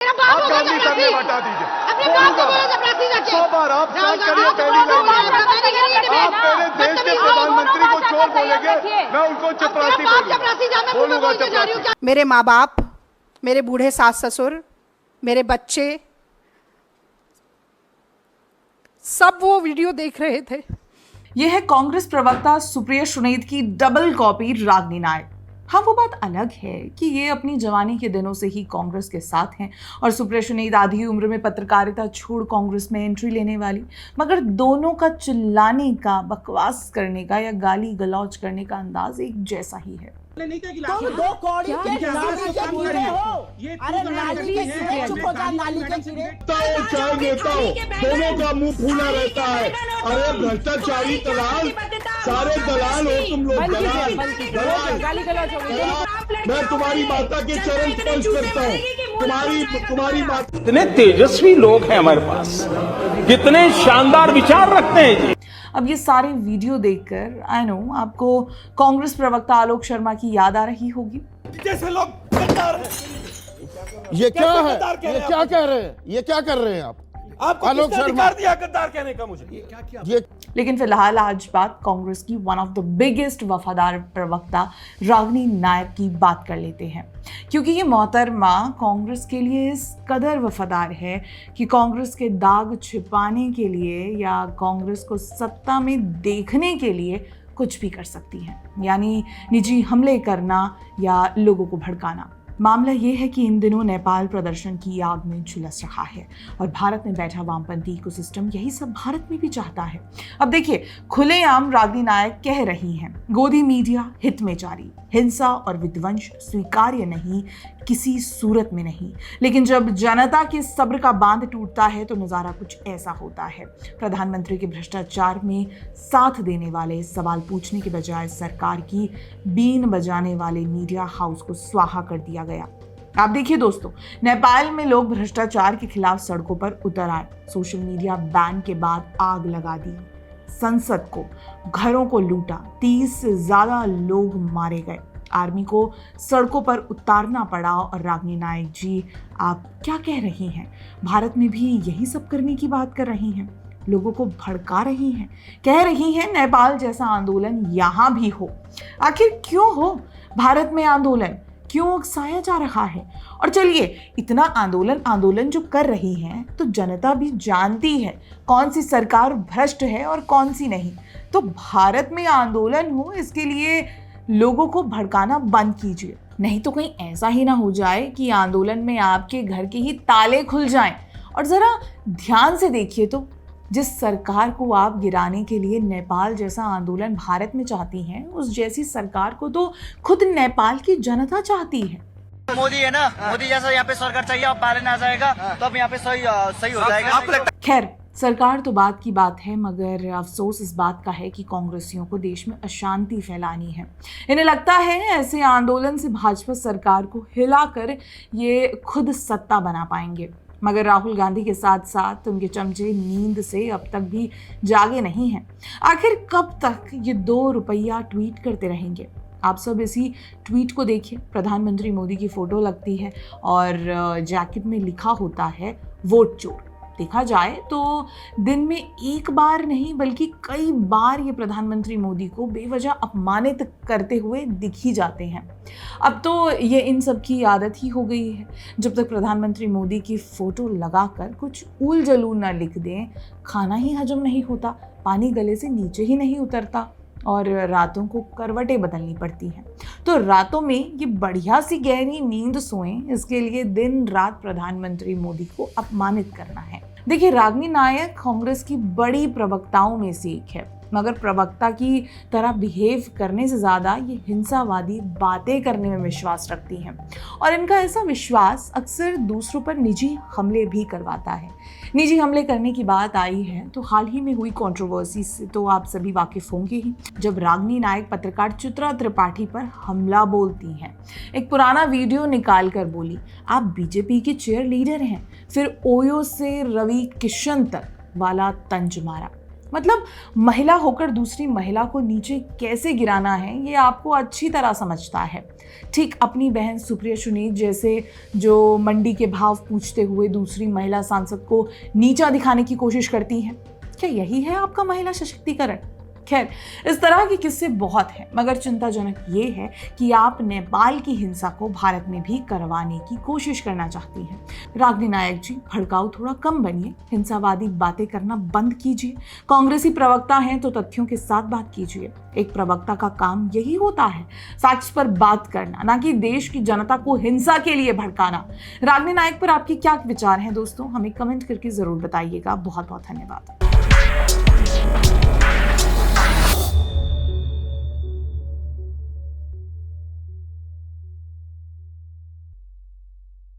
आप गांधी साहब ने हटा दीजिए। अपने बाप को बोलो चपरासी जाके। 100 बार आप स्टार्ट करिए पहली लाइन में। आप मेरे देश के प्रधानमंत्री को चोर बोलेंगे, मैं उनको चपरासी बोलूंगा। चपरासी मेरे माँ बाप, मेरे बूढ़े सास ससुर, मेरे बच्चे सब वो वीडियो देख रहे थे। यह है कांग्रेस प्रवक्ता सुप्रिया सुनीद की डबल कॉपी रागिनी नायक। हाँ, वो बात अलग है कि ये अपनी जवानी के दिनों से ही कांग्रेस के साथ हैं और सुप्रिया सुनीद आधी उम्र में पत्रकारिता छोड़ कांग्रेस में एंट्री लेने वाली, मगर दोनों का चिल्लाने का, बकवास करने का या गाली गलौज करने का अंदाज एक जैसा ही है। तुम दो कौड़ी के नाली के कीड़े हो। अरे नाली के कीड़े, चुप हो जा नाली के कीड़े। चाय देता हूँ, दोनों का मुंह फूला रहता है। अरे भ्रष्टाचारी दलाल, सारे दलाल हो तुम लोग, दलाल। मैं तुम्हारी माता के चरण स्पर्श करता हूँ। तुम्हारी माता। कितने तेजस्वी लोग हैं हमारे पास, कितने शानदार विचार रखते हैं जी। अब ये सारे वीडियो देखकर आई नो आपको कांग्रेस प्रवक्ता आलोक शर्मा की याद आ रही होगी। जैसे लोग गद्दार हैं। ये क्या है? ये क्या कह रहे हैं? ये क्या कर रहे हैं आप? आपको किसने अधिकार दिया गद्दार कहने का? मुझे ये लेकिन फिलहाल आज बात कांग्रेस की वन ऑफ द बिगेस्ट वफादार प्रवक्ता रागिनी नायक की बात कर लेते हैं, क्योंकि ये मोहतरमा कांग्रेस के लिए इस कदर वफादार है कि कांग्रेस के दाग छिपाने के लिए या कांग्रेस को सत्ता में देखने के लिए कुछ भी कर सकती है, यानी निजी हमले करना या लोगों को भड़काना। मामला ये है कि इन दिनों नेपाल प्रदर्शन की आग में झुलस रहा है और भारत में बैठा वामपंथी इकोसिस्टम यही सब भारत में भी चाहता है। अब देखिए, खुलेआम रागिनी नायक कह रही हैं, गोदी मीडिया हित में जारी, हिंसा और विध्वंस स्वीकार्य नहीं, किसी सूरत में नहीं। लेकिन जब जनता के सब्र का बांध टूटता है तो नज़ारा कुछ ऐसा होता है। प्रधानमंत्री के भ्रष्टाचार में साथ देने वाले, सवाल पूछने के बजाय सरकार की बीन बजाने वाले मीडिया हाउस को स्वाहा कर दिया गया। आप देखिए दोस्तों, नेपाल में लोग भ्रष्टाचार के खिलाफ सड़कों पर उतर आए, सोशल मीडिया बैन के बाद आग लगा दी, संसद को, घरों को लूटा, 30 से ज्यादा लोग मारे गए, आर्मी को सड़कों पर उतारना पड़ा। और रागिनी नायक जी, आप क्या कह रही हैं? भारत में भी यही सब करने की बात कर रही हैं, लोगों को भड़का रही हैं, कह रही हैं नेपाल जैसा आंदोलन यहाँ भी हो। आखिर क्यों हो भारत में आंदोलन? क्यों उकसाया जा रहा है? और चलिए, इतना आंदोलन जो कर रही हैं तो जनता भी जानती है कौन सी सरकार भ्रष्ट है और कौन सी नहीं। तो भारत में आंदोलन हो, इसके लिए लोगों को भड़काना बंद कीजिए, नहीं तो कहीं ऐसा ही ना हो जाए कि आंदोलन में आपके घर के ही ताले खुल जाएं। और जरा ध्यान से देखिए तो, जिस सरकार को आप गिराने के लिए नेपाल जैसा आंदोलन भारत में चाहती हैं, उस जैसी सरकार को तो खुद नेपाल की जनता चाहती है। मोदी है ना, मोदी जैसा यहाँ पे सरकार चाहिए। अब बैलेंस आ जाएगा तो अब यहाँ पे सही हो जाएगा। खैर, सरकार तो बात की बात है, मगर अफसोस इस बात का है कि कांग्रेसियों को देश में अशांति फैलानी है। इन्हें लगता है ऐसे आंदोलन से भाजपा सरकार को हिलाकर ये खुद सत्ता बना पाएंगे, मगर राहुल गांधी के साथ साथ उनके चमचे नींद से अब तक भी जागे नहीं हैं। आखिर कब तक ये 2 रुपया ट्वीट करते रहेंगे? आप सब इसी ट्वीट को देखिए। प्रधानमंत्री मोदी की फोटो लगती है और जैकेट में लिखा होता है वोट चोर। देखा जाए तो दिन में एक बार नहीं बल्कि कई बार ये प्रधानमंत्री मोदी को बेवजह अपमानित करते हुए दिख ही जाते हैं। अब तो ये इन सब की आदत ही हो गई है। जब तक प्रधानमंत्री मोदी की फोटो लगाकर कुछ ऊल जलूल ना लिख दें, खाना ही हजम नहीं होता, पानी गले से नीचे ही नहीं उतरता और रातों को करवटें बदलनी पड़ती हैं। तो रातों में ये बढ़िया सी गहरी नींद सोएं, इसके लिए दिन रात प्रधानमंत्री मोदी को अपमानित करना है। देखिए, रागिनी नायक कांग्रेस की बड़ी प्रवक्ताओं में से एक है, मगर प्रवक्ता की तरह बिहेव करने से ज़्यादा ये हिंसावादी बातें करने में विश्वास रखती हैं और इनका ऐसा विश्वास अक्सर दूसरों पर निजी हमले भी करवाता है। निजी हमले करने की बात आई है तो हाल ही में हुई कंट्रोवर्सी से तो आप सभी वाकिफ होंगे ही, जब रागिनी नायक पत्रकार चित्रा त्रिपाठी पर हमला बोलती हैं। एक पुराना वीडियो निकाल कर बोली, आप बीजेपी के चेयर लीडर हैं, फिर ओयो से रवि किशन तक वाला तंज मारा। मतलब महिला होकर दूसरी महिला को नीचे कैसे गिराना है ये आपको अच्छी तरह समझता है। ठीक अपनी बहन सुप्रिया सुनीत जैसे जो मंडी के भाव पूछते हुए दूसरी महिला सांसद को नीचा दिखाने की कोशिश करती हैं। क्या यही है आपका महिला सशक्तिकरण? खैर, इस तरह के किस्से बहुत हैं, मगर चिंताजनक ये है कि आप नेपाल की हिंसा को भारत में भी करवाने की कोशिश करना चाहती हैं। रागिनी नायक जी, भड़काऊ थोड़ा कम बनिए, हिंसावादी बातें करना बंद कीजिए। कांग्रेसी प्रवक्ता हैं तो तथ्यों के साथ बात कीजिए। एक प्रवक्ता का काम यही होता है, फैक्ट्स पर बात करना, ना कि देश की जनता को हिंसा के लिए भड़काना। रागिनी नायक पर आपके क्या विचार हैं दोस्तों? हमें कमेंट करके जरूर बताइएगा। बहुत बहुत धन्यवाद।